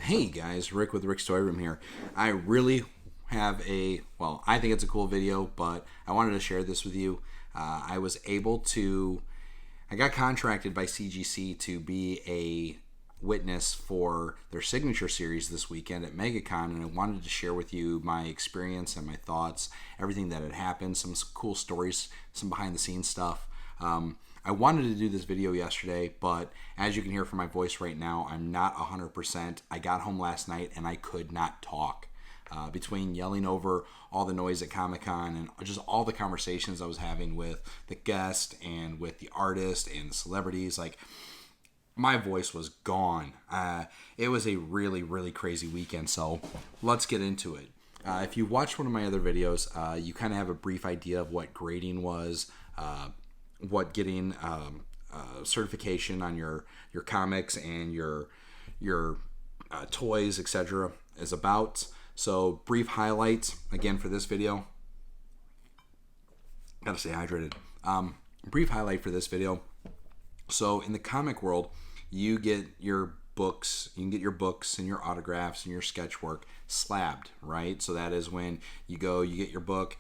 Hey guys, Rick with Rick's Toy Room here. I really have I think it's a cool video, but I wanted to share this with you. I got contracted by CGC to be a witness for their signature series this weekend at MegaCon, and I wanted to share with you my experience and my thoughts, everything that had happened, some cool stories, some behind the scenes stuff. I wanted to do this video yesterday, but as you can hear from my voice right now, I'm not 100%. I got home last night and I could not talk. Between yelling over all the noise at Comic-Con and just all the conversations I was having with the guest and with the artist and the celebrities, my voice was gone. It was a really, really crazy weekend, so let's get into it. If you watched one of my other videos, you kind of have a brief idea of what grading was, what getting certification on your comics and your toys, etc. is about. So brief highlights again for this video. Gotta stay hydrated. Brief highlight for this video. So in the comic world, you get your books. You can get your books and your autographs and your sketch work slabbed, right? So that is when you get your book.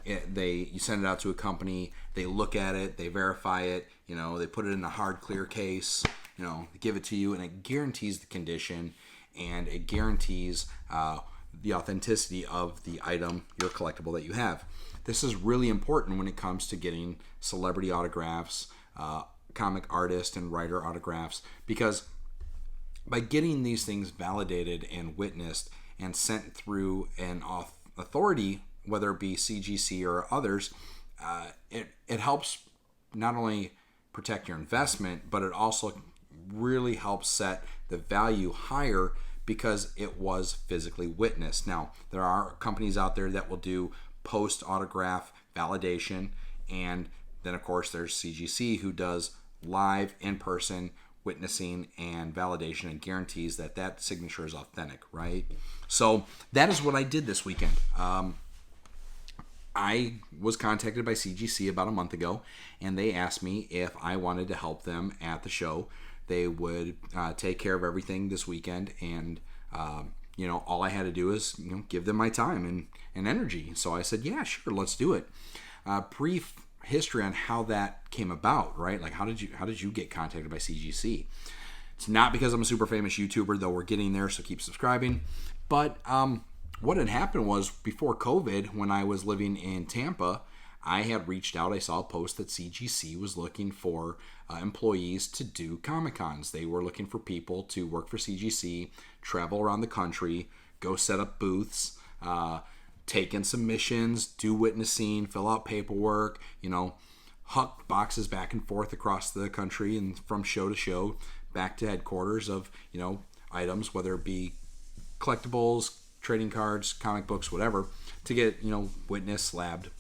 You send it out to a company. They look at it. They verify it. They put it in a hard, clear case. They give it to you, and it guarantees the condition, and it guarantees the authenticity of the item, your collectible that you have. This is really important when it comes to getting celebrity autographs, comic artist and writer autographs, because by getting these things validated and witnessed and sent through an authority, whether it be CGC or others, it helps not only protect your investment, but it also really helps set the value higher because it was physically witnessed. Now, there are companies out there that will do post-autograph validation, and then of course there's CGC who does live, in-person witnessing and validation and guarantees that that signature is authentic, right? So that is what I did this weekend. I was contacted by CGC about a month ago, and they asked me if I wanted to help them at the show. They would take care of everything this weekend, and all I had to do is give them my time and energy. So I said, yeah, sure, let's do it. Brief history on how that came about, right? How did you get contacted by CGC? It's not because I'm a super famous YouTuber, though we're getting there, so keep subscribing. But what had happened was, before COVID, when I was living in Tampa, I had reached out. I saw a post that CGC was looking for employees to do Comic-Cons. They were looking for people to work for CGC, travel around the country, go set up booths, take in submissions, do witnessing, fill out paperwork, huck boxes back and forth across the country and from show to show, back to headquarters of, items, whether it be collectibles, trading cards, comic books, whatever, to get, witnessed, slabbed,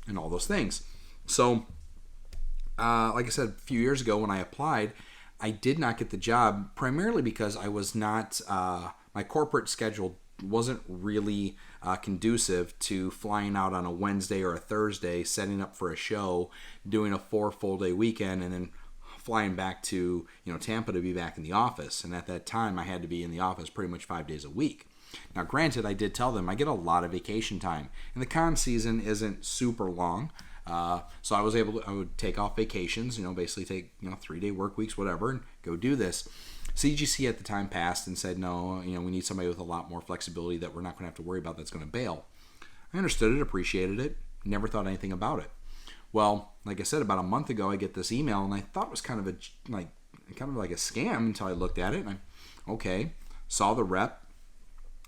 and all those things. So, like I said, a few years ago when I applied, I did not get the job, primarily because I was not, my corporate schedule wasn't really conducive to flying out on a Wednesday or a Thursday, setting up for a show, doing a 4 full day weekend, and then flying back to Tampa to be back in the office. And at that time, I had to be in the office pretty much 5 days a week. Now, granted, I did tell them I get a lot of vacation time, and the con season isn't super long, so I would take off vacations, basically take 3-day work weeks, whatever, and go do this. CGC at the time passed and said, no, we need somebody with a lot more flexibility that we're not going to have to worry about that's going to bail. I understood it, appreciated it, never thought anything about it. Well, like I said, about a month ago, I get this email, and I thought it was kind of like a scam until I looked at it, and I saw the rep,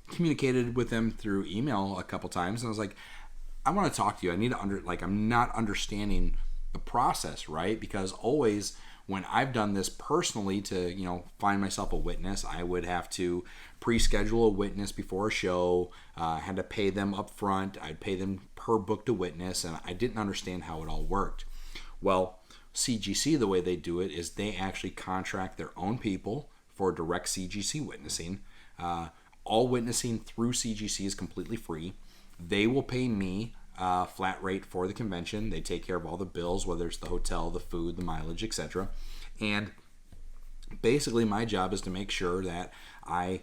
communicated with them through email a couple times, and I was like, I want to talk to you. I need to I'm not understanding the process, right? Because always when I've done this personally to, find myself a witness, I would have to pre-schedule a witness before a show, had to pay them up front. I'd pay them per book to witness, and I didn't understand how it all worked. Well, CGC, the way they do it is they actually contract their own people for direct CGC witnessing. All witnessing through CGC is completely free. They will pay me flat rate for the convention. They take care of all the bills, whether it's the hotel, the food, the mileage, etc. And basically my job is to make sure that I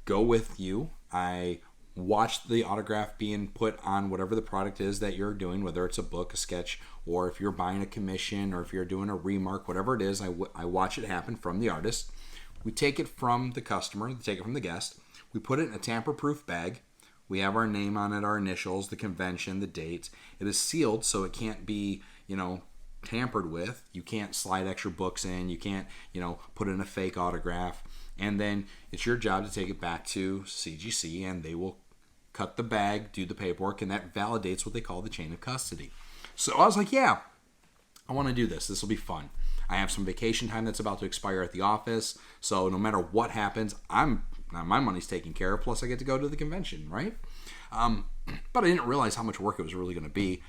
go with you. I watch the autograph being put on whatever the product is that you're doing, whether it's a book, a sketch, or if you're buying a commission, or if you're doing a remark, whatever it is, I watch it happen from the artist. We take it from the customer, take it from the guest. We put it in a tamper-proof bag. We have our name on it, our initials, the convention, the date. It is sealed, so it can't be, tampered with. You can't slide extra books in. You can't, put in a fake autograph. And then it's your job to take it back to CGC, and they will cut the bag, do the paperwork, and that validates what they call the chain of custody. So I was like, yeah, I want to do this. This will be fun. I have some vacation time that's about to expire at the office, so no matter what happens, my money's taken care of, plus I get to go to the convention, right? But I didn't realize how much work it was really going to be,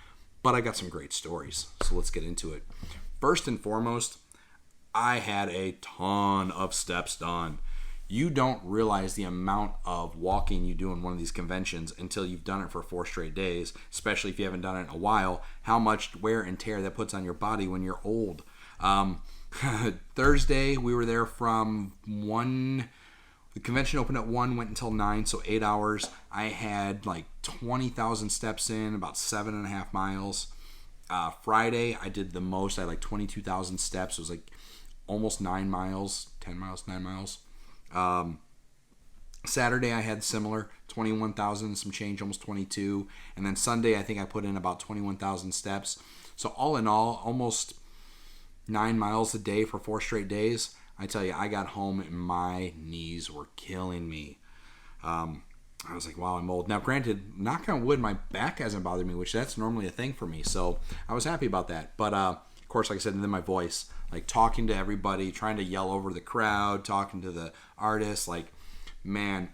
but I got some great stories, so let's get into it. First and foremost, I had a ton of steps done. You don't realize the amount of walking you do in one of these conventions until you've done it for 4 straight days, especially if you haven't done it in a while, how much wear and tear that puts on your body when you're old. Thursday, we were there from 1. The convention opened at 1, went until 9, so 8 hours. I had like 20,000 steps in, about 7.5 miles. Friday, I did the most. I had like 22,000 steps. It was like almost 9 miles, 10 miles, 9 miles. Saturday, I had similar, 21,000, some change, almost 22. And then Sunday, I think I put in about 21,000 steps. So all in all, almost 9 miles a day for 4 straight days. I tell you, I got home and my knees were killing me. I was like, wow, I'm old. Now, granted, knock on wood, my back hasn't bothered me, which that's normally a thing for me. So I was happy about that. But, of course, like I said, and then my voice, like talking to everybody, trying to yell over the crowd, talking to the artists, like, man.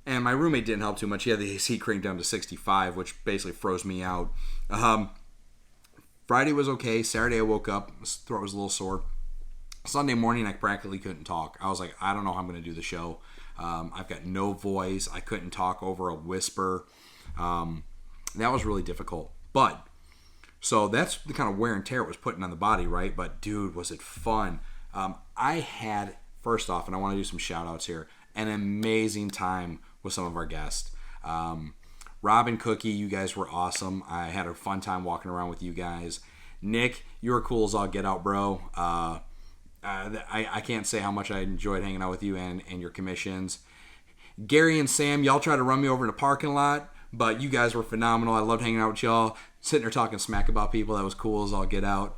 And my roommate didn't help too much. He had the AC cranked down to 65, which basically froze me out. Friday was okay. Saturday I woke up, my throat was a little sore. Sunday morning I practically couldn't talk. I was like, I don't know how I'm going to do the show. I've got no voice. I couldn't talk over a whisper. That was really difficult. But, so that's the kind of wear and tear it was putting on the body, right? But dude, was it fun. I had, first off, and I want to do some shout outs here, an amazing time with some of our guests. Rob and Cookie, you guys were awesome. I had a fun time walking around with you guys. Nick, you were cool as all get out, bro. I can't say how much I enjoyed hanging out with you and your commissions. Gary and Sam, y'all tried to run me over in the parking lot, but you guys were phenomenal. I loved hanging out with y'all, sitting there talking smack about people. That was cool as all get out.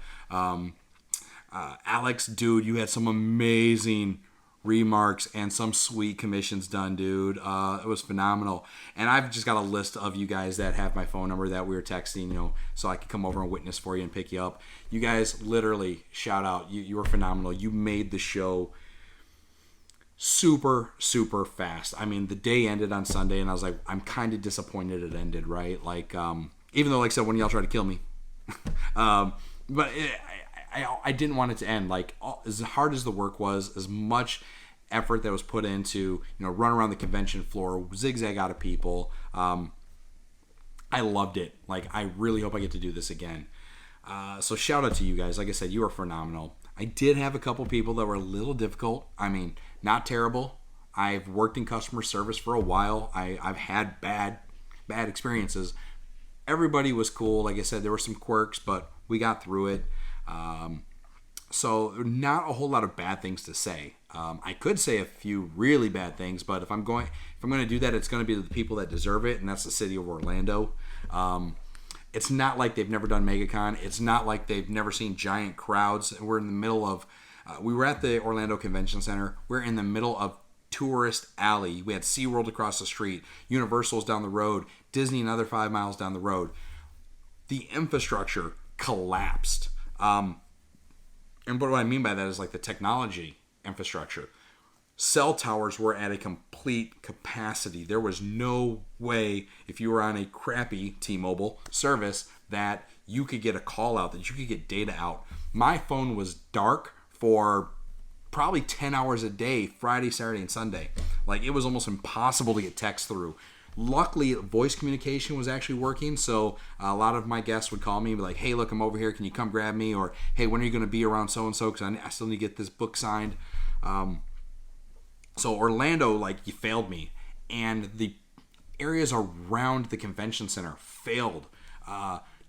Alex, dude, you had some amazing remarks and some sweet commissions done, dude. It was phenomenal. And I've just got a list of you guys that have my phone number that we were texting, so I could come over and witness for you and pick you up. You guys, literally, shout out. You were phenomenal. You made the show super, super fast. I mean, the day ended on Sunday, and I was like, I'm kind of disappointed it ended, right? Like, even though, like I said, one of y'all tried to kill me. But I didn't want it to end. Like, as hard as the work was, as much effort that was put into, run around the convention floor, zigzag out of people. I loved it. Like, I really hope I get to do this again. So shout out to you guys. Like I said, you are phenomenal. I did have a couple people that were a little difficult. I mean, not terrible. I've worked in customer service for a while. I've had bad experiences. Everybody was cool. Like I said, there were some quirks, but we got through it. So not a whole lot of bad things to say. I could say a few really bad things, but if I'm going to do that, it's going to be the people that deserve it, and that's the city of Orlando. It's not like they've never done MegaCon. It's not like they've never seen giant crowds. We're in the middle of, we were at the Orlando Convention Center. We're in the middle of Tourist Alley. We had SeaWorld across the street, Universal's down the road, Disney another 5 miles down the road. The infrastructure collapsed. And what I mean by that is like the technology infrastructure. Cell towers were at a complete capacity. There was no way, if you were on a crappy T-Mobile service, that you could get a call out, that you could get data out. My phone was dark for probably 10 hours a day, Friday, Saturday, and Sunday. Like, it was almost impossible to get text through. Luckily, voice communication was actually working, so a lot of my guests would call me and be like, hey, look, I'm over here. Can you come grab me? Or, hey, when are you going to be around so-and-so? Because I still need to get this book signed. So Orlando, like, you failed me. And the areas around the convention center failed.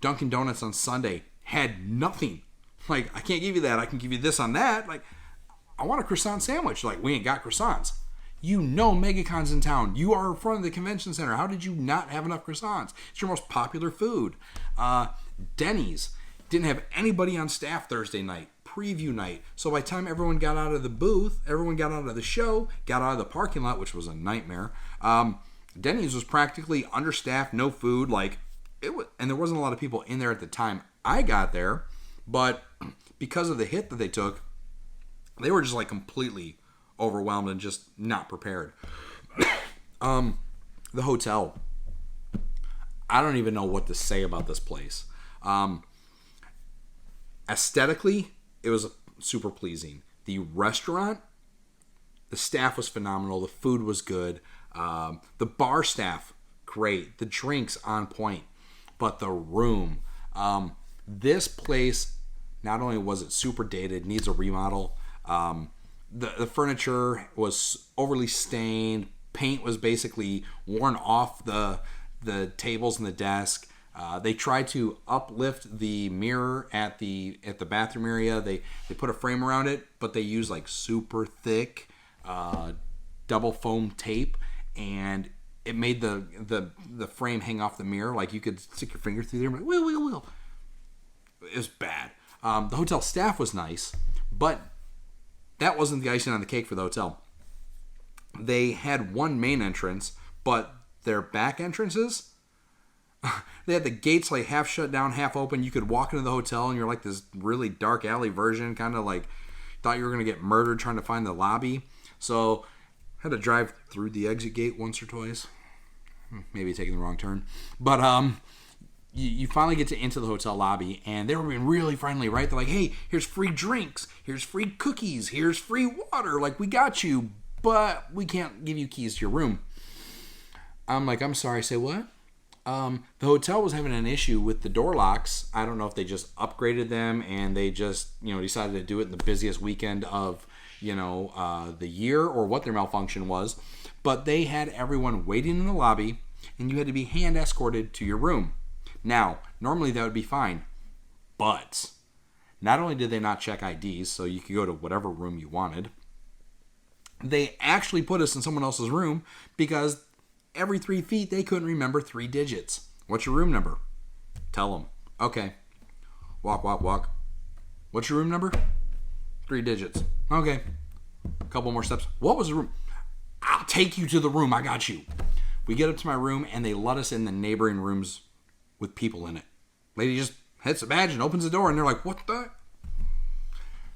Dunkin' Donuts on Sunday had nothing. Like, I can't give you that. I can give you this on that. Like, I want a croissant sandwich. Like, we ain't got croissants. You know MegaCon's in town. You are in front of the convention center. How did you not have enough croissants? It's your most popular food. Denny's didn't have anybody on staff Thursday night, preview night. So by the time everyone got out of the booth, everyone got out of the show, got out of the parking lot, which was a nightmare. Denny's was practically understaffed, no food. Like, it was, and there wasn't a lot of people in there at the time I got there. But because of the hit that they took, they were just like completely overwhelmed and just not prepared. The hotel, I don't even know what to say about this place. Aesthetically, it was super pleasing. The restaurant, the staff was phenomenal. The food was good. The bar staff, great. The drinks on point. But the room, this place, not only was it super dated, needs a remodel. The furniture was overly stained. Paint was basically worn off the tables and the desk. They tried to uplift the mirror at the bathroom area. They put a frame around it, but they used like super thick double foam tape, and it made the frame hang off the mirror. Like, you could stick your finger through there. Like, wheel. It was bad. The hotel staff was nice, but that wasn't the icing on the cake for the hotel. They had one main entrance, but their back entrances, they had the gates like half shut down, half open. You could walk into the hotel and you're like this really dark alley version, kind of like thought you were going to get murdered trying to find the lobby. So had to drive through the exit gate once or twice. Maybe taking the wrong turn. But you finally get into the hotel lobby, and they were being really friendly, right? They're like, hey, here's free drinks, here's free cookies, here's free water. Like, we got you, but we can't give you keys to your room. I'm like, I'm sorry, say what? The hotel was having an issue with the door locks. I don't know if they just upgraded them and they just, decided to do it in the busiest weekend of, the year, or what their malfunction was. But they had everyone waiting in the lobby, and you had to be hand escorted to your room. Now, normally that would be fine, but not only did they not check IDs, so you could go to whatever room you wanted, they actually put us in someone else's room because every 3 feet they couldn't remember 3 digits. What's your room number? Tell them. Okay. Walk. What's your room number? 3 digits. Okay. A couple more steps. What was the room? I'll take you to the room. I got you. We get up to my room, and they let us in the neighboring rooms with people in it. Lady just hits a badge and opens the door, and they're like, what the?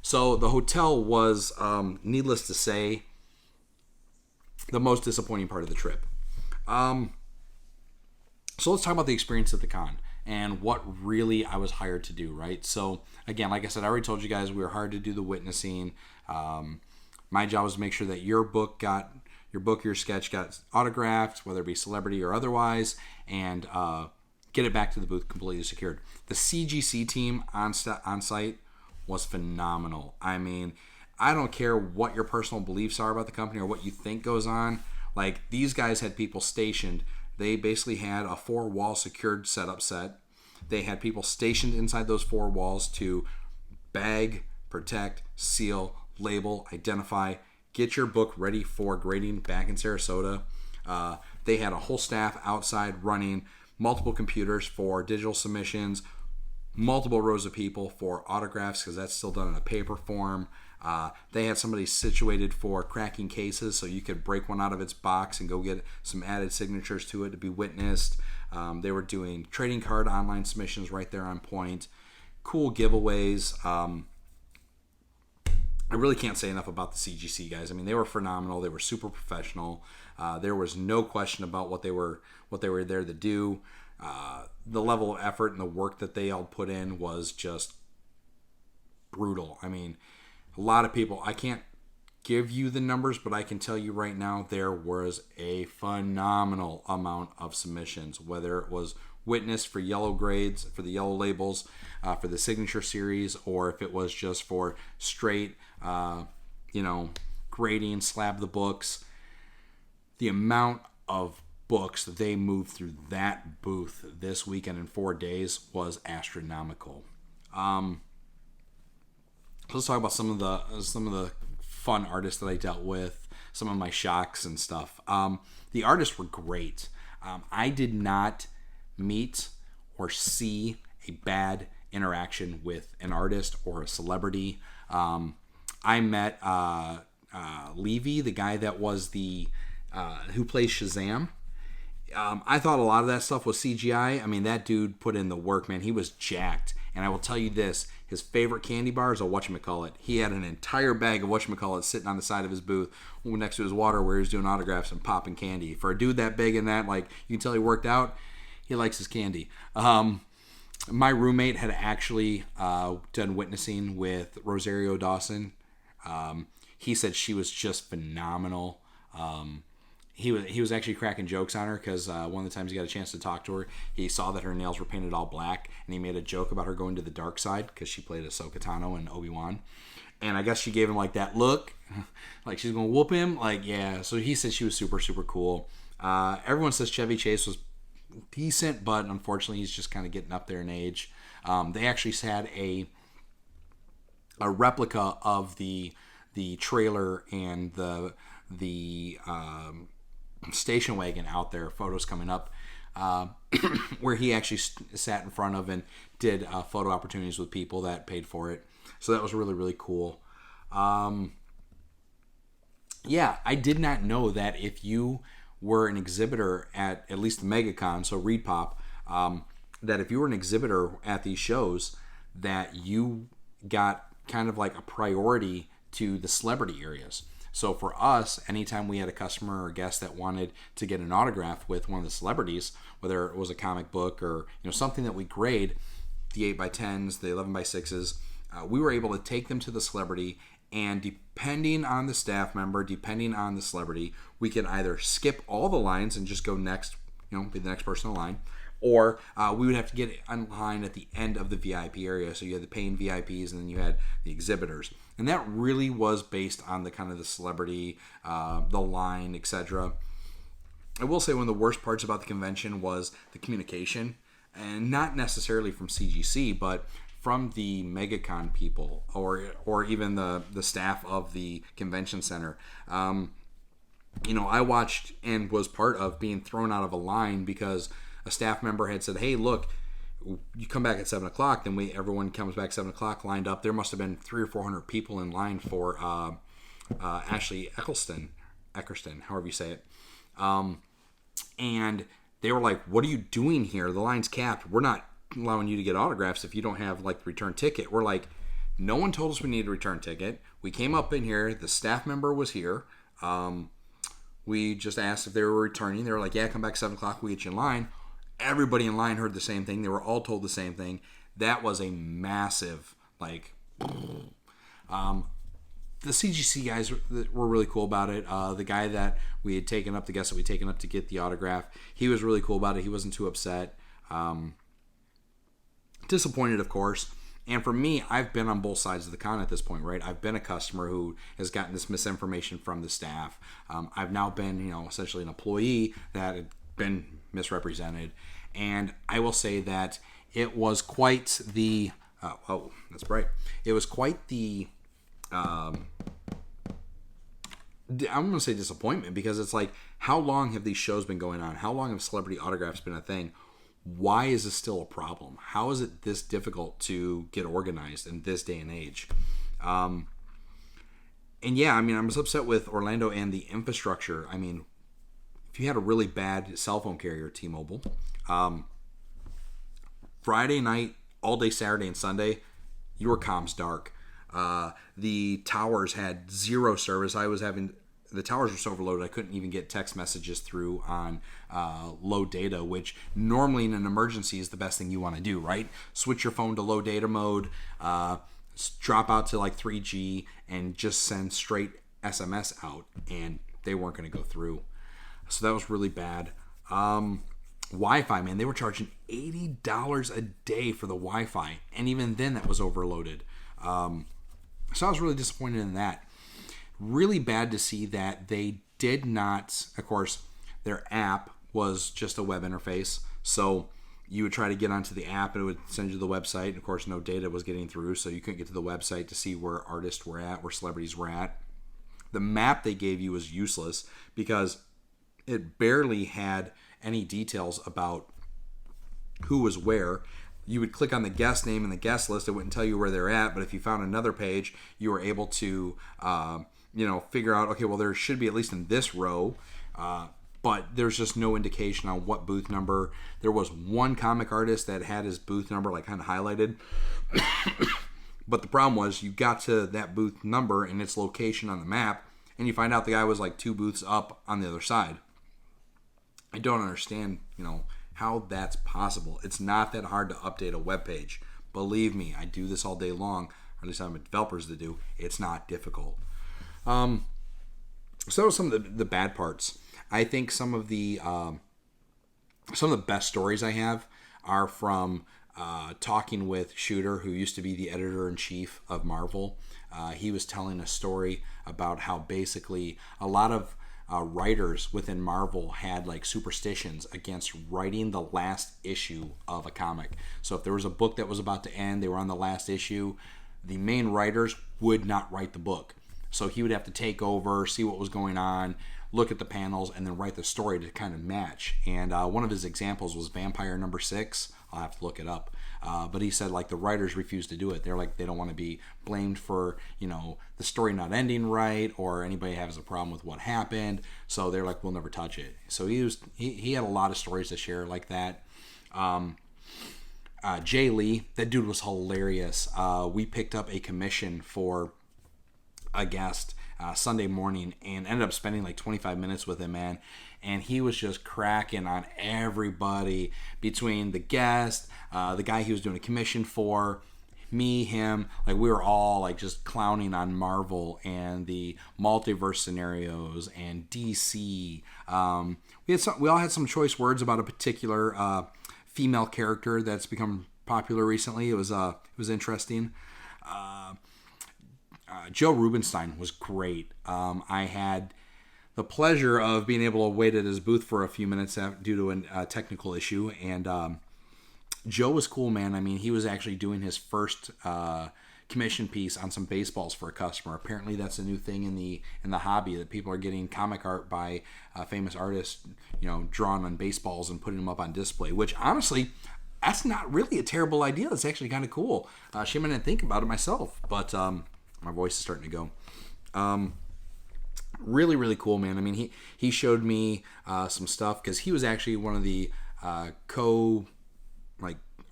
So the hotel was, needless to say, the most disappointing part of the trip. So let's talk about the experience at the con and what really I was hired to do, right? So again, like I said, I already told you guys we were hired to do the witnessing. My job was to make sure that your your sketch got autographed, whether it be celebrity or otherwise, and get it back to the booth completely secured. The CGC team on site was phenomenal. I mean, I don't care what your personal beliefs are about the company or what you think goes on. Like, these guys had people stationed. They basically had a 4-wall secured setup set. They had people stationed inside those 4 walls to bag, protect, seal, label, identify, get your book ready for grading back in Sarasota. They had a whole staff outside running multiple computers for digital submissions, multiple rows of people for autographs, because that's still done in a paper form. They had somebody situated for cracking cases, so you could break one out of its box and go get some added signatures to it to be witnessed. They were doing trading card online submissions right there on point. Cool giveaways. I really can't say enough about the CGC guys. I mean, they were phenomenal. They were super professional. There was no question about what they were there to do. The level of effort and the work that they all put in was just brutal. I mean, a lot of people, I can't give you the numbers, but I can tell you right now there was a phenomenal amount of submissions, whether it was witness for yellow grades, for the yellow labels, for the signature series, or if it was just for straight, grading, slab the books. The amount of books that they moved through that booth this weekend in 4 days was astronomical. Let's talk about some of the fun artists that I dealt with, some of my shocks and stuff. The artists were great. I did not meet or see a bad interaction with an artist or a celebrity. I met Levy, the guy that was the who plays Shazam. I thought a lot of that stuff was CGI. I mean, that dude put in the work, man. He was jacked. And I will tell you this, his favorite candy bar is a whatchamacallit. He had an entire bag of whatchamacallit sitting on the side of his booth next to his water where he was doing autographs and popping candy. For a dude that big and that, like, you can tell he worked out, he likes his candy. My roommate had actually done witnessing with Rosario Dawson. He said she was just phenomenal. He was actually cracking jokes on her because one of the times he got a chance to talk to her, he saw that her nails were painted all black, and he made a joke about her going to the dark side because she played Ahsoka Tano and Obi-Wan. And I guess she gave him like that look, like she's going to whoop him. Like, yeah. So he said she was super, super cool. Everyone says Chevy Chase was decent, but unfortunately he's just kind of getting up there in age. They actually had a replica of the trailer and the station wagon out there, photos coming up, where he actually sat in front of and did photo opportunities with people that paid for it. So that was really, really cool. Yeah, I did not know that if you were an exhibitor at least the MegaCon, so Reed Pop, that if you were an exhibitor at these shows, that you got kind of like a priority to the celebrity areas. So for us, anytime we had a customer or guest that wanted to get an autograph with one of the celebrities, whether it was a comic book or something that we grade, the 8x10s, the 11x6s, we were able to take them to the celebrity, and depending on the staff member, depending on the celebrity, we could either skip all the lines and just go next, be the next person in line, or we would have to get in line at the end of the VIP area. So you had the paying VIPs, and then you had the exhibitors. And that really was based on the kind of the celebrity, the line, etc. I will say one of the worst parts about the convention was the communication, and not necessarily from CGC, but from the MegaCon people or even the staff of the convention center. I watched and was part of being thrown out of a line because a staff member had said, "Hey, look, you come back at 7 o'clock." Then everyone comes back 7 o'clock, lined up. There must have been 300 or 400 people in line for Ashley Eccleston, however you say it. And they were like, "What are you doing here? The line's capped. We're not allowing you to get autographs if you don't have like the return ticket." We're like, "No one told us we needed a return ticket. We came up in here. The staff member was here. We just asked if they were returning. They were like, yeah, come back 7 o'clock. We'll get you in line." Everybody in line heard the same thing. They were all told the same thing. That was a massive, the CGC guys were really cool about it. The guy that we had taken up, the guest that we had taken up to get the autograph, he was really cool about it. He wasn't too upset. Disappointed, of course. And for me, I've been on both sides of the con at this point, right? I've been a customer who has gotten this misinformation from the staff. I've now been, essentially an employee that had been misrepresented. And I will say that it was quite the... oh, that's bright. It was quite the... I'm going to say disappointment, because it's like, how long have these shows been going on? How long have celebrity autographs been a thing? Why is this still a problem? How is it this difficult to get organized in this day and age? And yeah, I mean, I'm just upset with Orlando and the infrastructure. I mean, if you had a really bad cell phone carrier, T-Mobile, Friday night, all day Saturday and Sunday, your comm's dark. The towers had zero service. The towers were so overloaded I couldn't even get text messages through on low data, which normally in an emergency is the best thing you want to do, right? Switch your phone to low data mode, drop out to like 3G, and just send straight SMS out, and they weren't going to go through. So that was really bad. Wi-Fi, man, they were charging $80 a day for the Wi-Fi, and even then that was overloaded. So I was really disappointed in that. really bad to see that they did not, of course, their app was just a web interface. So you would try to get onto the app and it would send you to the website. And of course, no data was getting through, so you couldn't get to the website to see where artists were at, where celebrities were at. The map they gave you was useless because it barely had any details about who was where. You would click on the guest name in the guest list, it wouldn't tell you where they're at, but if you found another page, you were able to figure out, okay, well, there should be at least in this row, but there's just no indication on what booth number. There was one comic artist that had his booth number like kind of highlighted, but the problem was you got to that booth number and its location on the map, and you find out the guy was like 2 booths up on the other side. I don't understand, how that's possible. It's not that hard to update a web page. Believe me, I do this all day long, or at least I'm developers that do. It's not difficult. So some of the bad parts. I think some of the best stories I have are from talking with Shooter, who used to be the editor-in-chief of Marvel. He was telling a story about how basically a lot of writers within Marvel had like superstitions against writing the last issue of a comic. So if there was a book that was about to end, they were on the last issue, the main writers would not write the book. So he would have to take over, see what was going on, look at the panels, and then write the story to kind of match. And one of his examples was Vampire #6. I'll have to look it up. But he said like the writers refused to do it. They're like, they don't want to be blamed for, the story not ending right, or anybody has a problem with what happened. So they're like, we'll never touch it. So he had a lot of stories to share like that. Jay Lee, that dude was hilarious. We picked up a commission for a guest Sunday morning and ended up spending like 25 minutes with him, man. And he was just cracking on everybody between the guest, the guy he was doing a commission for, me, him. Like we were all like just clowning on Marvel and the multiverse scenarios and DC. We all had some choice words about a particular female character that's become popular recently. It was interesting. Joe Rubenstein was great. I had the pleasure of being able to wait at his booth for a few minutes due to a technical issue, and Joe was cool, man. I mean, he was actually doing his first commission piece on some baseballs for a customer. Apparently, that's a new thing in the hobby, that people are getting comic art by famous artists, drawn on baseballs and putting them up on display. Which honestly, that's not really a terrible idea. It's actually kind of cool. Shame I didn't think about it myself, but my voice is starting to go. Really, really cool, man. I mean, he showed me some stuff because he was actually one of the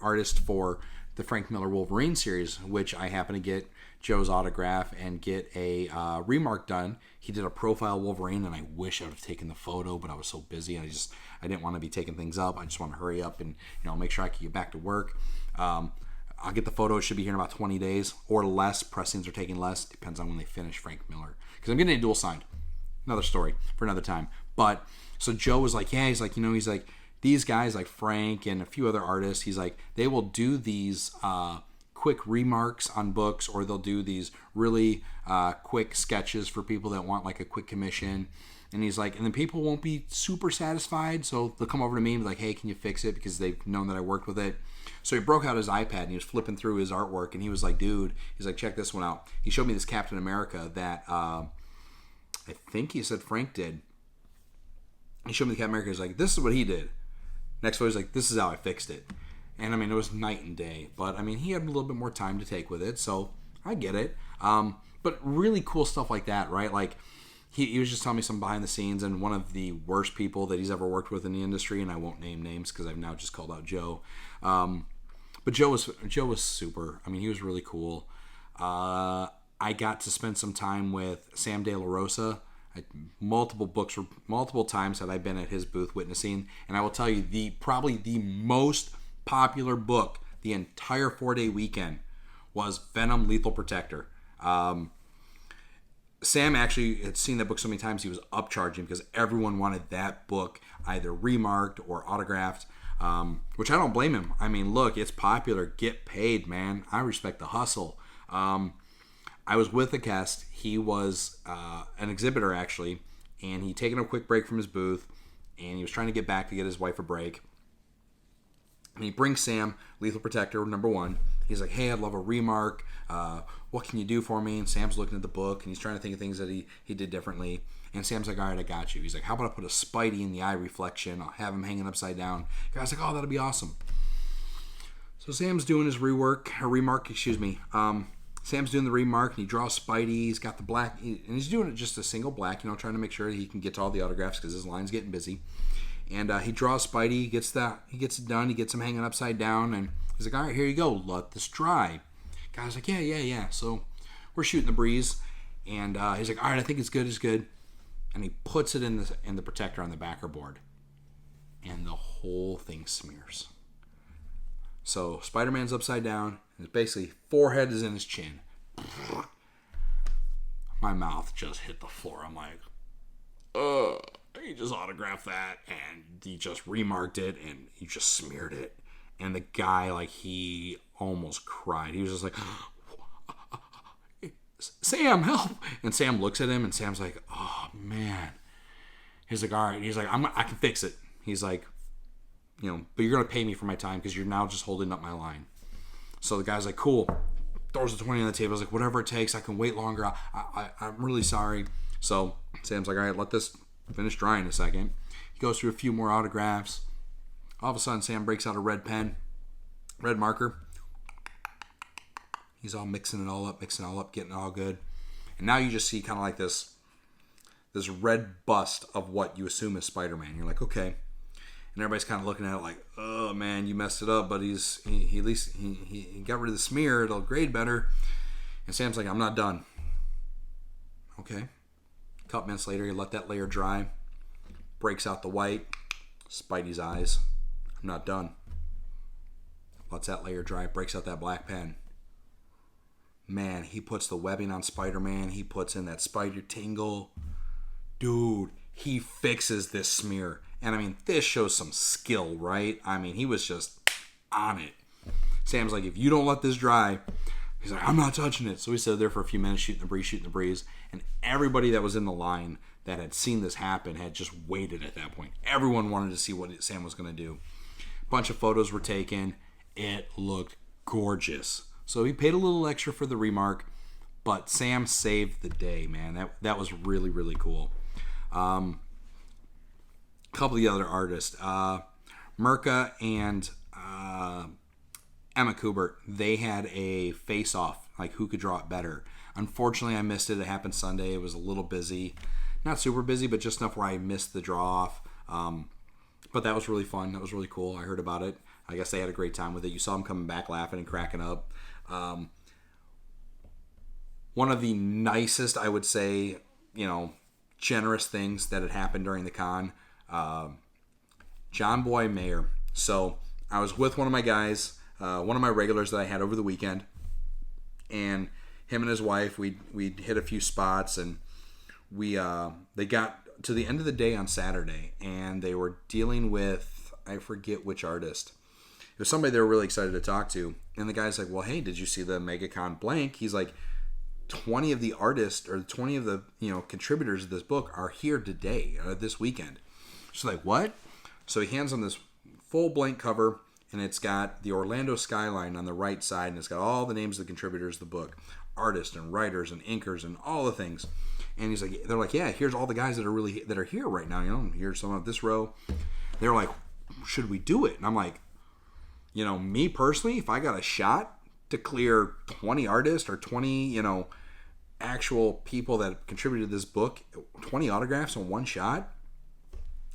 artists for the Frank Miller Wolverine series, which I happened to get Joe's autograph and get a remark done. He did a profile Wolverine, and I wish I would have taken the photo, but I was so busy. I didn't want to be taking things up. I just want to hurry up and make sure I can get back to work. I'll get the photo. It should be here in about 20 days or less. Pressings are taking less. Depends on when they finish Frank Miller. Because I'm getting it dual signed. Another story for another time. But so Joe was like, yeah, he's like, these guys like Frank and a few other artists, he's like, they will do these quick remarks on books, or they'll do these really quick sketches for people that want like a quick commission. And he's like, and then people won't be super satisfied, so they'll come over to me and be like, hey, can you fix it? Because they've known that I worked with it. So he broke out his iPad and he was flipping through his artwork, and he was like, dude, he's like, check this one out. He showed me this Captain America that I think he said Frank did. He showed me the Captain America. He's like, this is what he did. Next photo, he's like, this is how I fixed it. And I mean, it was night and day. But I mean, he had a little bit more time to take with it, so I get it. But really cool stuff like that, right? Like, he was just telling me some behind the scenes, and one of the worst people that he's ever worked with in the industry, and I won't name names because I've now just called out Joe. But Joe was super. I mean, he was really cool. I got to spend some time with Sam De La Rosa. Multiple times have I been at his booth witnessing, and I will tell you, probably the most popular book the entire 4-day weekend was Venom Lethal Protector. Sam actually had seen that book so many times he was upcharging because everyone wanted that book either remarked or autographed, which I don't blame him. I mean, look, it's popular. Get paid, man. I respect the hustle. I I was with a guest. He was an exhibitor, actually, and he'd taken a quick break from his booth, and he was trying to get back to get his wife a break. And he brings Sam, Lethal Protector, number 1. He's like, hey, I'd love a remark. What can you do for me? And Sam's looking at the book, and he's trying to think of things that he did differently. And Sam's like, all right, I got you. He's like, how about I put a Spidey in the eye reflection? I'll have him hanging upside down. The guy's like, oh, that'll be awesome. So Sam's doing his remark. Sam's doing the remark, and he draws Spidey. He's got the black, and he's doing it just a single black, trying to make sure that he can get to all the autographs because his line's getting busy. And he draws Spidey, he gets it done, he gets him hanging upside down, and he's like, all right, here you go, let this dry. Guy's like, yeah. So we're shooting the breeze, and he's like, all right, I think it's good. And he puts it in the protector on the backer board, and the whole thing smears. So Spider-Man's upside down, and it's basically forehead is in his chin. My mouth just hit the floor. I'm like, he just autographed that, and he just remarked it, and he just smeared it. And the guy, like, he almost cried. He was just like, Sam, help! And Sam looks at him, and Sam's like, oh, man. He's like, all right. He's like, I can fix it. He's like, but you're going to pay me for my time because you're now just holding up my line. So the guy's like, cool. Throws the 20 on the table. He's like, whatever it takes. I can wait longer. I'm really sorry. So Sam's like, all right, let this finish drying a second. He goes through a few more autographs. All of a sudden, Sam breaks out a red marker. He's all mixing it all up, getting it all good. And now you just see kind of like this red bust of what you assume is Spider-Man. You're like, okay. And everybody's kind of looking at it like, oh, man, you messed it up. But he at least got rid of the smear. It'll grade better. And Sam's like, I'm not done. Okay. A couple minutes later, he let that layer dry. Breaks out the white. Spidey's eyes. I'm not done. Lets that layer dry. Breaks out that black pen. Man, he puts the webbing on Spider-Man. He puts in that spider tingle. Dude, he fixes this smear. And I mean, this shows some skill, right? I mean, he was just on it. Sam's like, if you don't let this dry, he's like, I'm not touching it. So he stood there for a few minutes shooting the breeze. And everybody that was in the line that had seen this happen had just waited at that point. Everyone wanted to see what Sam was going to do. A bunch of photos were taken. It looked gorgeous. So he paid a little extra for the remark, but Sam saved the day, man. That was really, really cool. A couple of the other artists, Mirka and Emma Kubert, they had a face-off, like who could draw it better. Unfortunately, I missed it. It happened Sunday. It was a little busy. Not super busy, but just enough where I missed the draw-off. But that was really fun. That was really cool. I heard about it. I guess they had a great time with it. You saw them coming back laughing and cracking up. One of the nicest, I would say, generous things that had happened during the con, John Boy Mayer. So I was with one of my guys, one of my regulars that I had over the weekend, and him and his wife, we hit a few spots, and they got to the end of the day on Saturday, and they were dealing with, I forget which artist. It was somebody they were really excited to talk to, and the guy's like, well, hey, did you see the MegaCon blank? He's like, 20 of the artists or 20 of the contributors of this book are here today, this weekend. She's like, what? So he hands on this full blank cover, and it's got the Orlando skyline on the right side, and it's got all the names of the contributors of the book, artists and writers and inkers and all the things. And he's like, they're like, yeah, here's all the guys that are here right now. Here's some of this row. They're like, should we do it? And I'm like, me personally, if I got a shot to clear 20 artists or 20, actual people that contributed to this book, 20 autographs in one shot,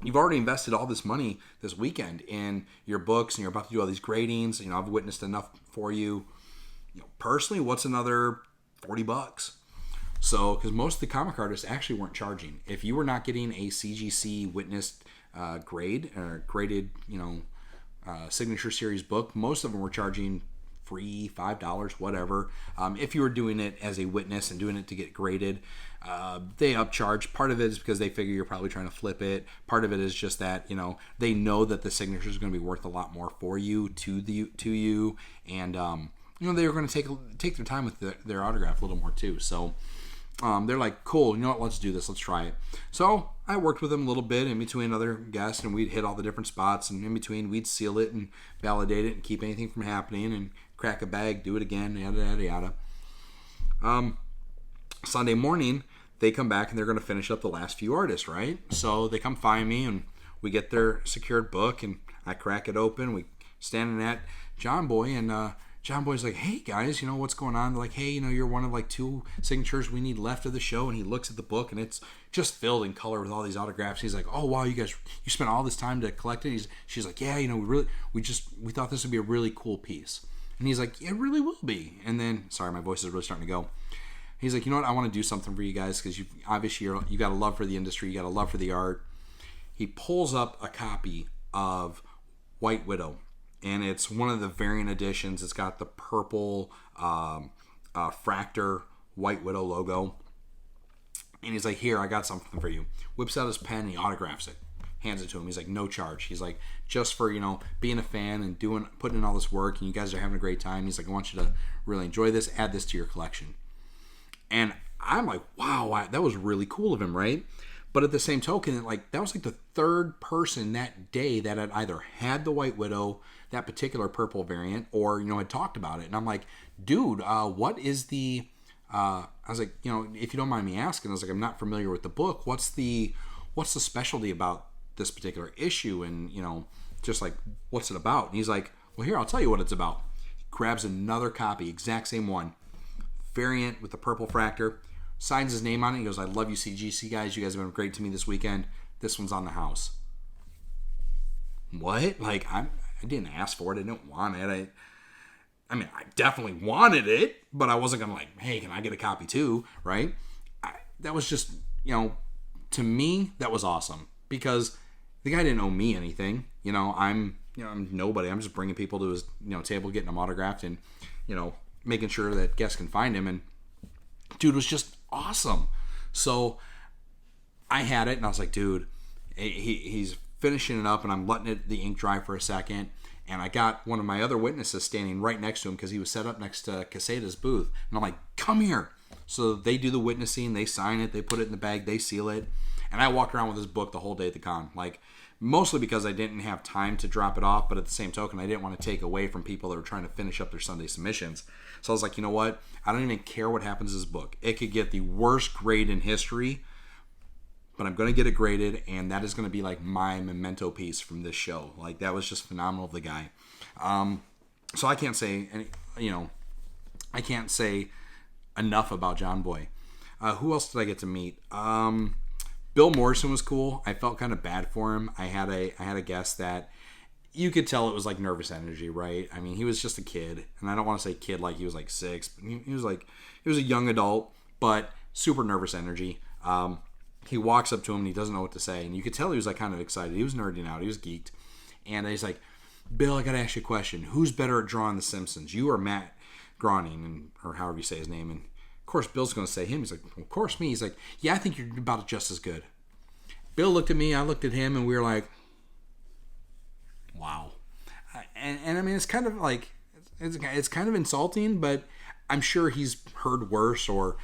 you've already invested all this money this weekend in your books, and you're about to do all these gradings. I've witnessed enough for you. Personally, what's another $40? So, because most of the comic artists actually weren't charging. If you were not getting a CGC witnessed grade or graded, signature series book, most of them were charging free, $5, whatever. If you were doing it as a witness and doing it to get graded, they upcharge. Part of it is because they figure you're probably trying to flip it. Part of it is just that, they know that the signature is going to be worth a lot more for you, to you. And they were going to take their time with their autograph a little more too. So they're like, cool, you know what, let's do this, let's try it. So I worked with them a little bit in between other guests, and we'd hit all the different spots, and in between we'd seal it and validate it and keep anything from happening and crack a bag, do it again, yada, yada, yada. Sunday morning, they come back and they're going to finish up the last few artists, right? So they come find me, and we get their secured book, and I crack it open. We standing at John Boy, and John Boy's like, hey guys, what's going on? They're like, hey, you're one of like 2 signatures we need left of the show. And he looks at the book, and it's just filled in color with all these autographs. He's like, oh wow, you spent all this time to collect it. She's like, yeah, we thought this would be a really cool piece. And he's like, it really will be. And then, sorry, my voice is really starting to go. He's like, you know what, I want to do something for you guys, because you got a love for the industry, you got a love for the art. He pulls up a copy of White Widow, and it's one of the variant editions. It's got the purple Fractor White Widow logo. And he's like, here, I got something for you. Whips out his pen and he autographs it. Hands it to him. He's like, no charge. He's like, just for, being a fan and putting in all this work, and you guys are having a great time. He's like, I want you to really enjoy this. Add this to your collection. And I'm like, wow, that was really cool of him, right? But at the same token, that was like the 3rd person that day that had either had the White Widow, that particular purple variant, or, had talked about it. And I'm like, dude, what is the... I was like, if you don't mind me asking, I was like, I'm not familiar with the book. What's the specialty about this particular issue? And, just like, what's it about? And he's like, well, here, I'll tell you what it's about. He grabs another copy, exact same one, variant with the purple Fractor, signs his name on it. He goes, I love you, CGC guys. You guys have been great to me this weekend. This one's on the house. What? Like, I didn't ask for it. I didn't want it. I definitely wanted it, but I wasn't going to like, hey, can I get a copy too? Right? That was just, to me, that was awesome, because the guy didn't owe me anything. I'm nobody. I'm just bringing people to his, table, getting them autographed, and, making sure that guests can find him. And dude was just awesome. So I had it, and I was like, dude, he's finishing it up, and I'm letting the ink dry for a second. And I got one of my other witnesses standing right next to him, because he was set up next to Caseda's booth. And I'm like, come here. So they do the witnessing, they sign it, they put it in the bag, they seal it. And I walked around with this book the whole day at the con. Like, mostly because I didn't have time to drop it off, but at the same token, I didn't want to take away from people that were trying to finish up their Sunday submissions. So I was like, you know what? I don't even care what happens to this book. It could get the worst grade in history, but I'm going to get it graded, and that is going to be like my memento piece from this show. Like, that was just phenomenal of the guy. So I can't say I can't say enough about John Boy. Who else did I get to meet? Bill Morrison was cool. I felt kind of bad for him. I had a guest that you could tell it was like nervous energy, right? I mean, he was just a kid, and I don't want to say kid like he was like 6, but he was a young adult, but super nervous energy. He walks up to him and he doesn't know what to say, and you could tell he was like kind of excited. He was nerding out. He was geeked, and he's like, Bill, I gotta ask you a question. Who's better at drawing The Simpsons, you or Matt Groening, or however you say his name? And of course, Bill's gonna say him. He's like, of course me. He's like, yeah, I think you're about just as good. Bill looked at me, I looked at him, and we were like, wow. And I mean, it's kind of like, it's kind of insulting, but I'm sure he's heard worse or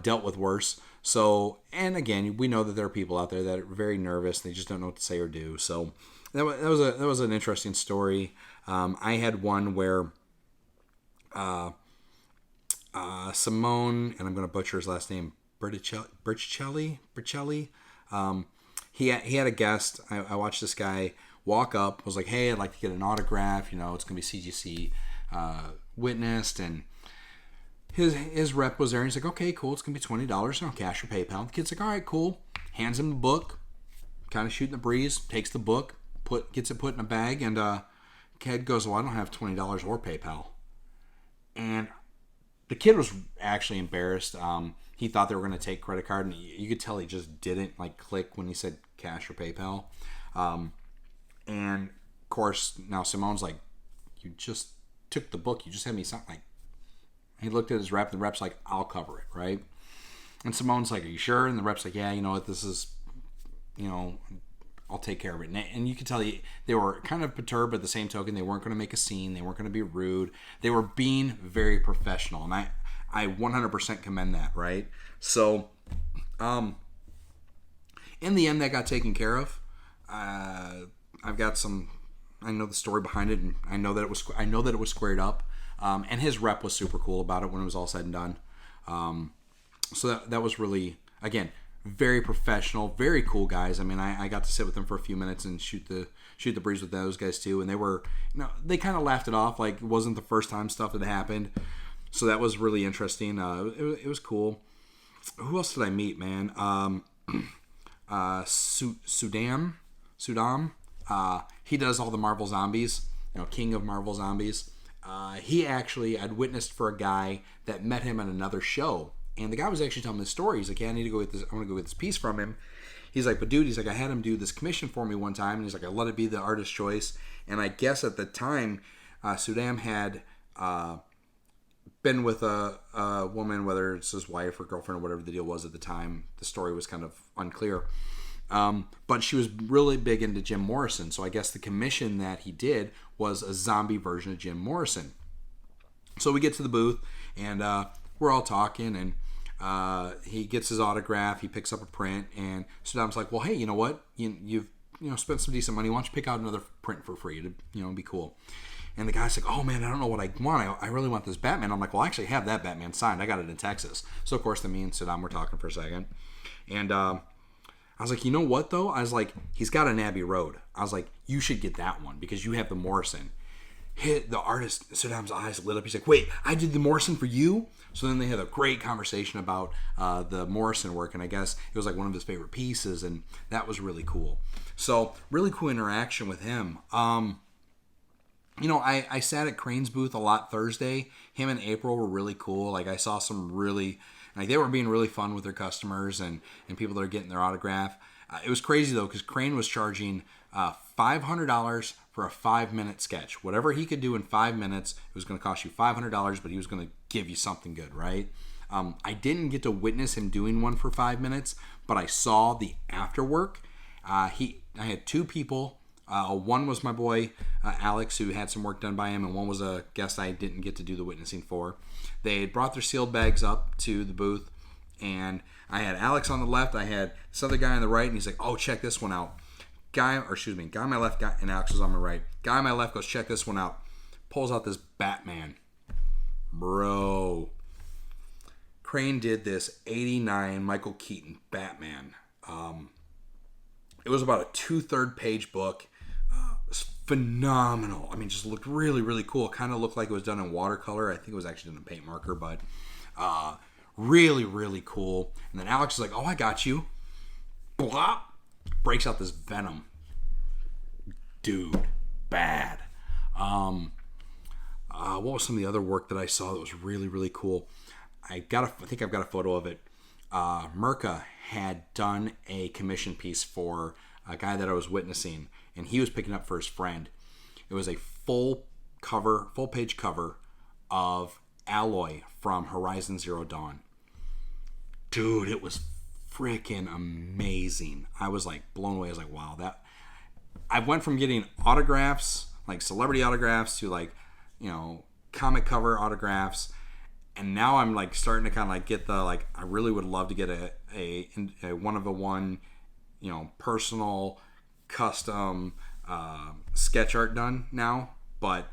dealt with worse. So, and again, we know that there are people out there that are very nervous. They just don't know what to say or do. So that was an interesting story. I had one where Simone, and I'm going to butcher his last name, Bricelli. He had a guest. I watched this guy walk up, was like, hey, I'd like to get an autograph. It's going to be CGC witnessed, and his rep was there, and he's like, okay, cool, it's going to be $20, cash or PayPal. The kid's like, all right, cool. Hands him the book, kind of shooting the breeze, takes the book, gets it put in a bag, and kid goes, well, I don't have $20 or PayPal. And the kid was actually embarrassed. He thought they were going to take credit card, and you could tell he just didn't click when he said cash or PayPal. And of course, now Simone's like, you just took the book, you just had me something. Like, he looked at his rep, and the rep's like, I'll cover it, right? And Simone's like, are you sure? And the rep's like, yeah, you know what, this is, I'll take care of it. And you could tell they were kind of perturbed, but at the same token, they weren't going to make a scene. They weren't going to be rude. They were being very professional. And I 100% commend that, right? So, in the end, that got taken care of. I've got I know the story behind it, and I know that it was squared up. And his rep was super cool about it when it was all said and done. So that was really, again, very professional, very cool guys. I mean, I got to sit with them for a few minutes and shoot the breeze with those guys too. And they were, they kind of laughed it off like it wasn't the first time stuff had happened. So that was really interesting. It was cool. Who else did I meet, man? Sudam. He does all the Marvel Zombies. King of Marvel Zombies. I'd witnessed for a guy that met him at another show. And the guy was actually telling me the story. He's like, yeah, I want to go get this piece from him. He's like, but dude, I had him do this commission for me one time. And he's like, I let it be the artist's choice. And I guess at the time, Sudam had been with a woman, whether it's his wife or girlfriend or whatever the deal was at the time. The story was kind of unclear. But she was really big into Jim Morrison. So I guess the commission that he did was a zombie version of Jim Morrison. So we get to the booth, and we're all talking, and he gets his autograph. He picks up a print, and Saddam's like, well, hey, you know what? You've spent some decent money. Why don't you pick out another print for free to be cool? And the guy's like, oh, man, I don't know what I want. I really want this Batman. I'm like, well, I actually have that Batman signed. I got it in Texas. So, of course, me and Saddam were talking for a second. And I was like, you know what, though? I was like, he's got an Abbey Road. I was like, you should get that one because you have the Morrison. Hit the artist, Saddam's eyes lit up. He's like, wait, I did the Morrison for you? So then they had a great conversation about the Morrison work, and I guess it was like one of his favorite pieces, and that was really cool. So, really cool interaction with him. I sat at Crane's booth a lot Thursday. Him and April were really cool. Like, I saw some really, they were being really fun with their customers and people that are getting their autograph. It was crazy, though, because Crane was charging $500 for a 5-minute sketch. Whatever he could do in 5 minutes, it was going to cost you $500, but he was going to give you something good, right? I didn't get to witness him doing one for 5 minutes, but I saw the afterwork. I had two people. One was my boy Alex, who had some work done by him, and one was a guest I didn't get to do the witnessing for. They had brought their sealed bags up to the booth, and I had Alex on the left. I had this other guy on the right, and he's like, "Oh, check this one out." Guy on my left, and Alex was on my right. Guy on my left goes, "Check this one out." Pulls out this Batman, bro. Crane did this '89 Michael Keaton Batman. It was about a 2/3 page book. It was phenomenal. I mean, just looked really, really cool. Kind of looked like it was done in watercolor. I think it was actually done in paint marker, but really, really cool. And then Alex is like, "Oh, I got you." Blah. Breaks out this Venom. Dude, bad. What was some of the other work that I saw that was really, really cool? I think I've got a photo of it. Merca had done a commission piece for a guy that I was witnessing, and he was picking up for his friend. It was a full page cover of Alloy from Horizon Zero Dawn. Dude, it was freaking amazing. I was like blown away. I was like, wow, I went from getting autographs, like celebrity autographs, to like, comic cover autographs. And now I'm like starting to kind of like get the, like, I really would love to get a one of a one, personal custom sketch art done now. But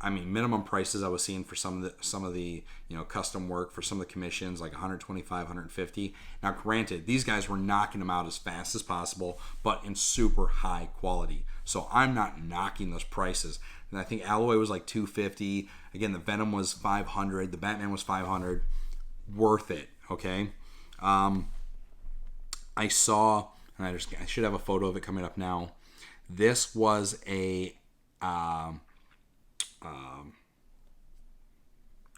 I mean, minimum prices I was seeing for some of the custom work for some of the commissions, like 125, 150. Now, granted, these guys were knocking them out as fast as possible, but in super high quality. So I'm not knocking those prices. And I think Alloy was like 250. Again, the Venom was 500. The Batman was 500. Worth it. Okay. I saw, and I should have a photo of it coming up now. This was a.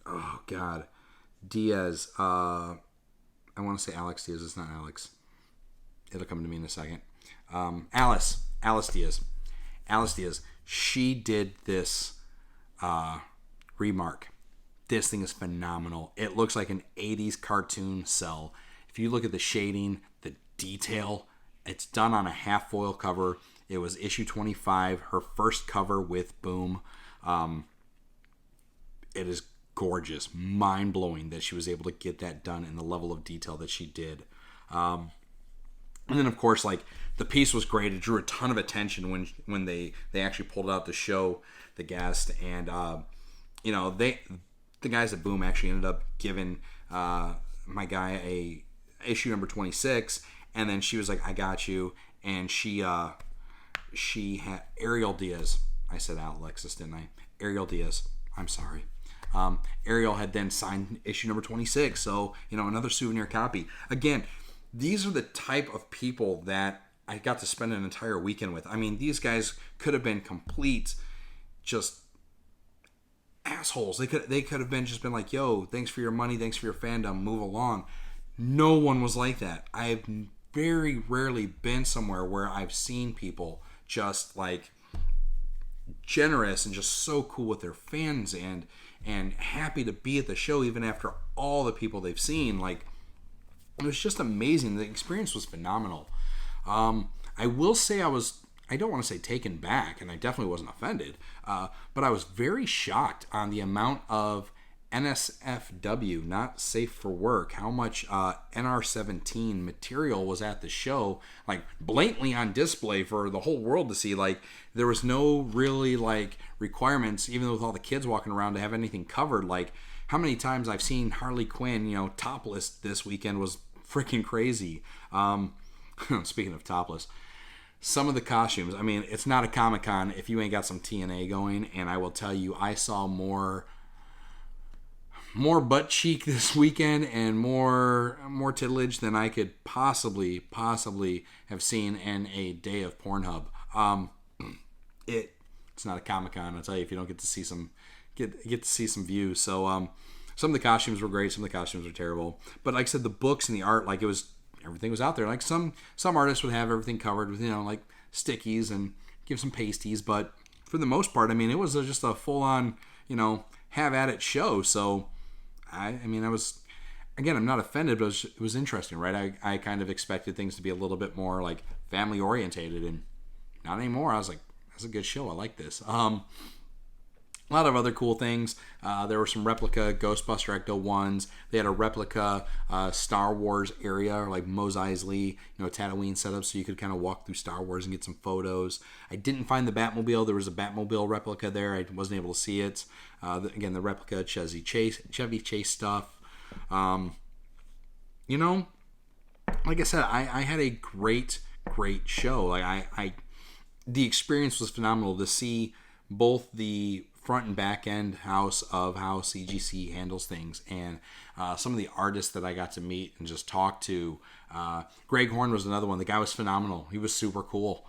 Oh God, Diaz. I want to say Alex Diaz. It's not Alex. It'll come to me in a second. Alice Diaz. Alice Diaz. She did this remark. This thing is phenomenal. It looks like an 80s cartoon cell. If you look at the shading, the detail, It's done on a half foil cover. It was issue 25, her first cover with Boom. It is gorgeous, mind-blowing that she was able to get that done in the level of detail that she did. And then, of course, like, the piece was great. It drew a ton of attention when they actually pulled it out to show the guest. And, the guys at Boom actually ended up giving my guy a issue number 26. And then she was like, I got you. And she had Ariel Diaz. I said out, Alexis, didn't I? Ariel Diaz. I'm sorry. Ariel had then signed issue number 26. So, another souvenir copy. Again, these are the type of people that I got to spend an entire weekend with. I mean, these guys could have been complete just assholes. They could have been like, yo, thanks for your money, thanks for your fandom, move along. No one was like that. I've very rarely been somewhere where I've seen people just like generous and just so cool with their fans and happy to be at the show even after all the people they've seen. Like, it was just amazing. The experience was phenomenal. I will say I don't want to say taken back, and I definitely wasn't offended, but I was very shocked on the amount of NSFW, not safe for work, how much NR17 material was at the show, like blatantly on display for the whole world to see. Like, there was no really like requirements, even with all the kids walking around, to have anything covered. Like, how many times I've seen Harley Quinn, topless this weekend was freaking crazy. Speaking of topless, some of the costumes, I mean, it's not a Comic-Con if you ain't got some TNA going, and I will tell you, I saw more butt cheek this weekend and more titillage than I could possibly have seen in a day of Pornhub. It's not a Comic-Con, I'll tell you, if you don't get to see some views. So some of the costumes were great, some of the costumes were terrible. But like I said, the books and the art, like, everything was out there. Like, some artists would have everything covered with, like stickies and give some pasties, but for the most part, I mean, it was just a full-on, have at it show. So I was, again, I'm not offended, but it was interesting, right? I kind of expected things to be a little bit more like family orientated, and not anymore. I was like, that's a good show. I like this. A lot of other cool things. There were some replica Ghostbuster Ecto ones. They had a replica Star Wars area, like Mos Eisley, Tatooine setup, so you could kind of walk through Star Wars and get some photos. I didn't find the Batmobile. There was a Batmobile replica there. I wasn't able to see it. Again, the replica Chevy Chase stuff. Like I said, I had a great show. Like, the experience was phenomenal to see both the front and back end house of how CGC handles things, and some of the artists that I got to meet and just talk to. Greg Horn was another one. The guy was phenomenal. He was super cool.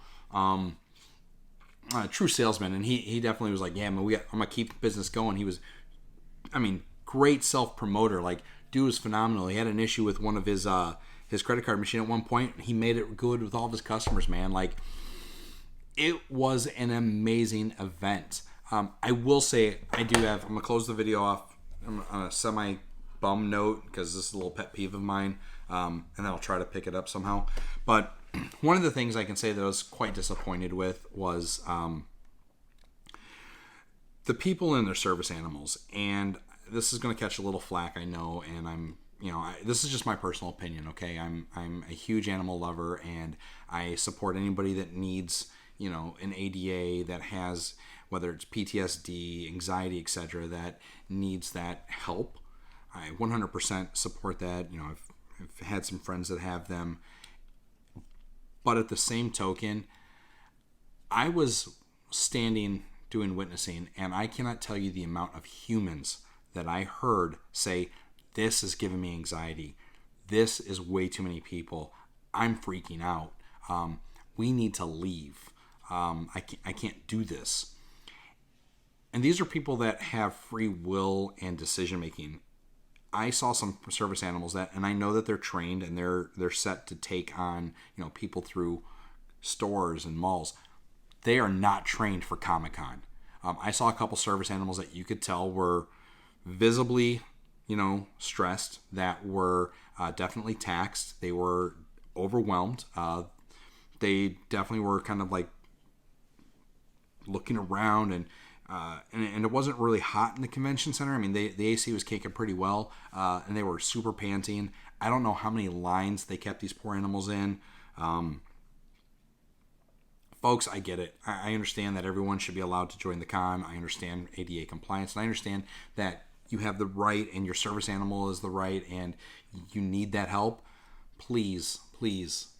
True salesman, and he definitely was like, yeah, man, I'm gonna keep business going. He was, great self-promoter. Like, dude was phenomenal. He had an issue with one of his credit card machine at one point. He made it good with all of his customers, man. Like, it was an amazing event. I will say, I'm going to close the video off on a semi-bum note, because this is a little pet peeve of mine, and then I'll try to pick it up somehow. But one of the things I can say that I was quite disappointed with was the people and their service animals. And this is going to catch a little flack, I know, and this is just my personal opinion, okay? I'm a huge animal lover, and I support anybody that needs, an ADA, that has, whether it's PTSD, anxiety, etc., that needs that help. I 100% support that. I've had some friends that have them. But at the same token, I was standing doing witnessing, and I cannot tell you the amount of humans that I heard say, this is giving me anxiety. This is way too many people. I'm freaking out. We need to leave. I can't do this. And these are people that have free will and decision making. I saw some service animals and I know that they're trained and they're set to take on, people through stores and malls. They are not trained for Comic-Con. I saw a couple service animals that you could tell were visibly, stressed, that were definitely taxed. They were overwhelmed. They definitely were kind of like looking around, and it wasn't really hot in the convention center. I mean, the AC was kicking pretty well, and they were super panting. I don't know how many lines they kept these poor animals in. Folks, I get it. I understand that everyone should be allowed to join the con. I understand ADA compliance, and I understand that you have the right and your service animal is the right and you need that help. Please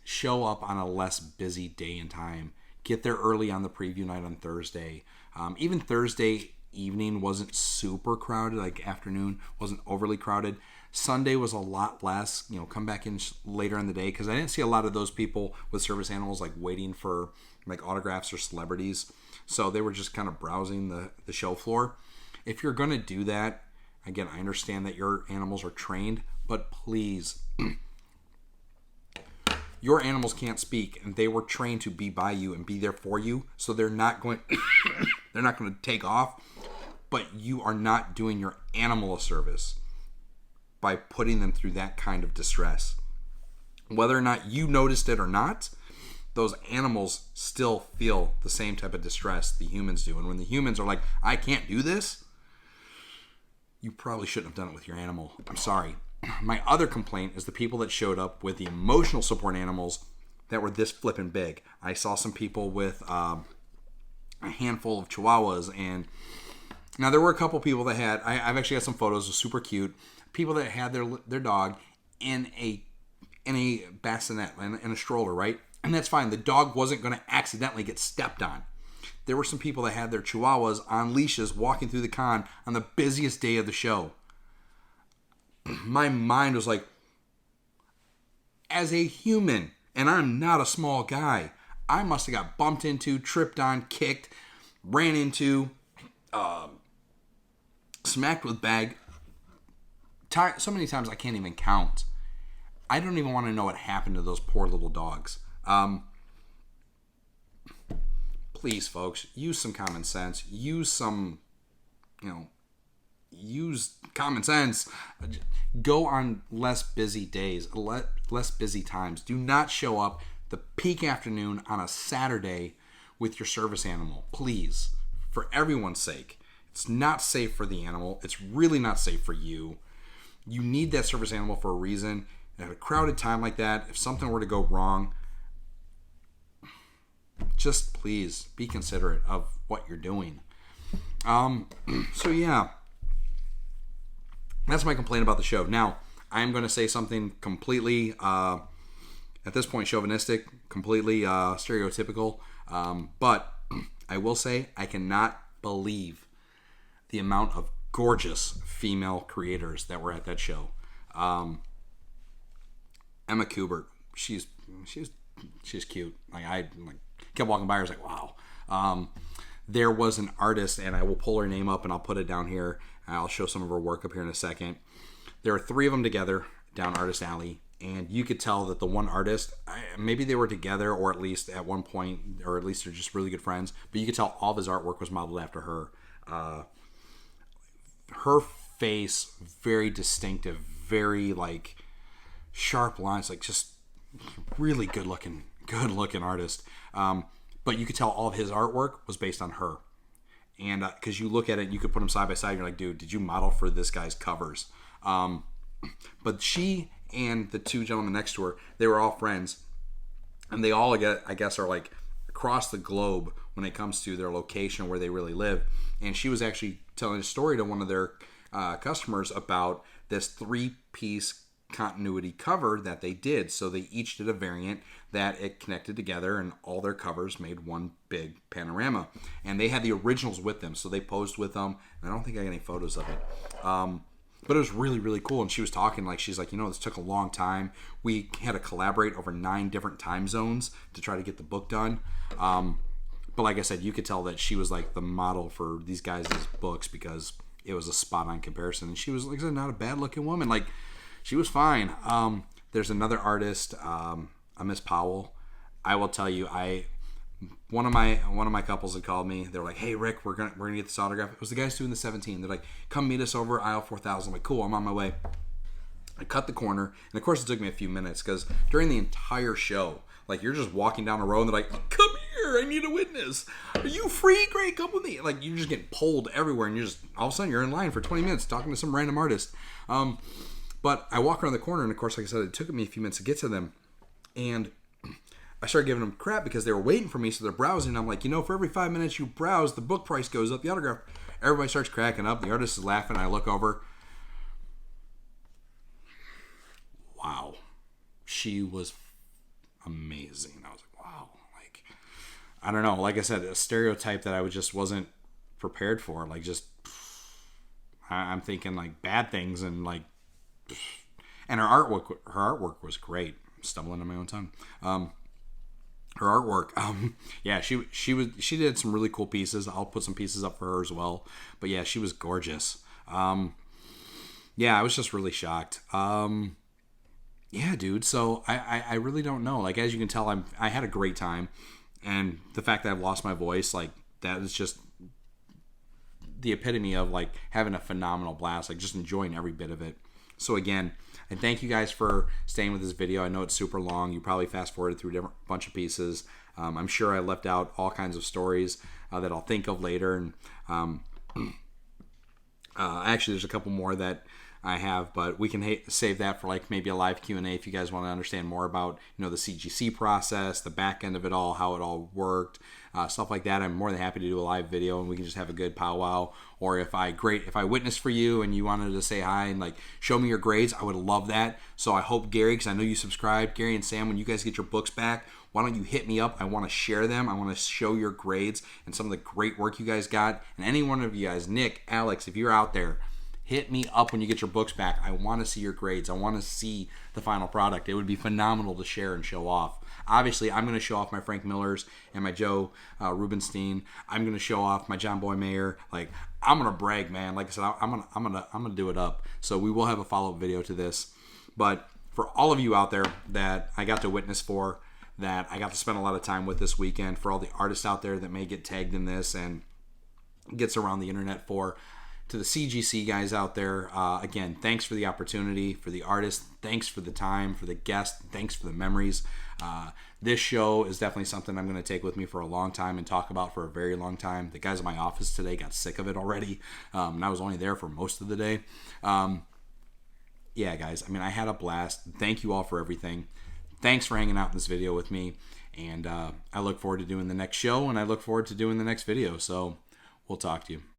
show up on a less busy day and time. Get there early on the preview night on Thursday. Even Thursday evening wasn't super crowded, like afternoon wasn't overly crowded. Sunday was a lot less. Come back in later in the day, because I didn't see a lot of those people with service animals like waiting for like autographs or celebrities. So they were just kind of browsing the show floor. If you're going to do that, again, I understand that your animals are trained, but please, your animals can't speak, and they were trained to be by you and be there for you. So they're not going they're not going to take off, but you are not doing your animal a service by putting them through that kind of distress. Whether or not you noticed it or not, those animals still feel the same type of distress the humans do. And when the humans are like, I can't do this, you probably shouldn't have done it with your animal. I'm sorry. My other complaint is the people that showed up with the emotional support animals that were this flippin' big. I saw some people with a handful of Chihuahuas, and now there were a couple people that had, I've actually got some photos of super cute people that had their dog in a bassinet, in a stroller, right? And that's fine. The dog wasn't going to accidentally get stepped on. There were some people that had their Chihuahuas on leashes walking through the con on the busiest day of the show. My mind was like, as a human, and I'm not a small guy, I must have got bumped into, tripped on, kicked, ran into, smacked with bag. So many times I can't even count. I don't even want to know what happened to those poor little dogs. Please, folks, use some common sense. Use common sense. Go on less busy days, less busy times. Do not show up the peak afternoon on a Saturday with your service animal. Please, for everyone's sake. It's not safe for the animal. It's really not safe for you. You need that service animal for a reason. At a crowded time like that, if something were to go wrong, just please be considerate of what you're doing. So yeah, that's my complaint about the show. Now, I'm going to say something completely, at this point, chauvinistic, completely stereotypical. But I will say I cannot believe the amount of gorgeous female creators that were at that show. Emma Kubert, she's cute. I kept walking by her. I was like, wow. There was an artist, and I will pull her name up and I'll put it down here. I'll show some of her work up here in a second. There are three of them together down Artist Alley, and you could tell that the one artist, maybe they were together, or at least at one point, or at least they're just really good friends, but you could tell all of his artwork was modeled after her. Her face, very distinctive, very sharp lines, just really good looking artist. But you could tell all of his artwork was based on her. And because you look at it, and you could put them side by side, and you're like, dude, did you model for this guy's covers? But she and the two gentlemen next to her, they were all friends. And they all, I guess, are across the globe when it comes to their location where they really live. And she was actually telling a story to one of their customers about this 3-piece continuity cover that they did. So they each did a variant that it connected together, and all their covers made one big panorama. And they had the originals with them, so they posed with them. And I don't think I got any photos of it. But it was really, really cool. And she was talking she's like, this took a long time. We had to collaborate over 9 different time zones to try to get the book done. But like I said, you could tell that she was the model for these guys' books, because it was a spot-on comparison. And she was, like I said, not a bad-looking woman. She was fine. There's another artist, a Miss Powell. I will tell you, one of my couples had called me. They were like, "Hey Rick, we're gonna get this autograph." It was the guys doing the 17. They're like, "Come meet us over aisle 4000." I'm like, "Cool, I'm on my way." I cut the corner, and of course it took me a few minutes, because during the entire show, Like, you're just walking down the road and they're like, oh, come here, I need a witness. Are you free? Great, come with me. Like, you're just getting pulled everywhere, and you're just, all of a sudden, you're in line for 20 minutes talking to some random artist. But I walk around the corner, and of course, like I said, it took me a few minutes to get to them. And I started giving them crap because they were waiting for me, so they're browsing. I'm like, for every 5 minutes you browse, the book price goes up, the autograph. Everybody starts cracking up. The artist is laughing. I look over. Wow. She was amazing. I was like, wow. Like, I don't know. Like I said, a stereotype that I just wasn't prepared for. Like, just, I'm thinking like bad things, and like, and her artwork was great. I'm stumbling on my own tongue. Her artwork, yeah, she did some really cool pieces. I'll put some pieces up for her as well. But yeah, she was gorgeous. Yeah, I was just really shocked. Yeah, dude. So I really don't know. Like, as you can tell, I had a great time, and the fact that I've lost my voice, like, that is just the epitome of like having a phenomenal blast, like just enjoying every bit of it. So again, and thank you guys for staying with this video. I know it's super long. You probably fast forwarded through a bunch of pieces. I'm sure I left out all kinds of stories that I'll think of later. And actually, there's a couple more that I have, but we can save that for like maybe a live Q&A if you guys want to understand more about the CGC process, the back end of it all, how it all worked, stuff like that. I'm more than happy to do a live video, and we can just have a good powwow. Or if I witnessed for you and you wanted to say hi and like show me your grades, I would love that. So I hope, Gary, because I know you subscribed, Gary and Sam, when you guys get your books back, why don't you hit me up? I want to share them. I want to show your grades and some of the great work you guys got. And any one of you guys, Nick, Alex, if you're out there, hit me up when you get your books back. I want to see your grades. I want to see the final product. It would be phenomenal to share and show off. Obviously, I'm going to show off my Frank Millers and my Joe Rubenstein. I'm going to show off my John Boy Mayer. Like, I'm going to brag, man. Like I said, I'm going to do it up. So we will have a follow-up video to this. But for all of you out there that I got to witness for, that I got to spend a lot of time with this weekend, for all the artists out there that may get tagged in this and gets around the internet for, to the CGC guys out there, again, thanks for the opportunity. For the artists, thanks for the time. For the guests, thanks for the memories. This show is definitely something I'm going to take with me for a long time and talk about for a very long time. The guys in my office today got sick of it already, and I was only there for most of the day. Yeah, guys, I mean, I had a blast. Thank you all for everything. Thanks for hanging out in this video with me, and I look forward to doing the next show, and I look forward to doing the next video. So we'll talk to you.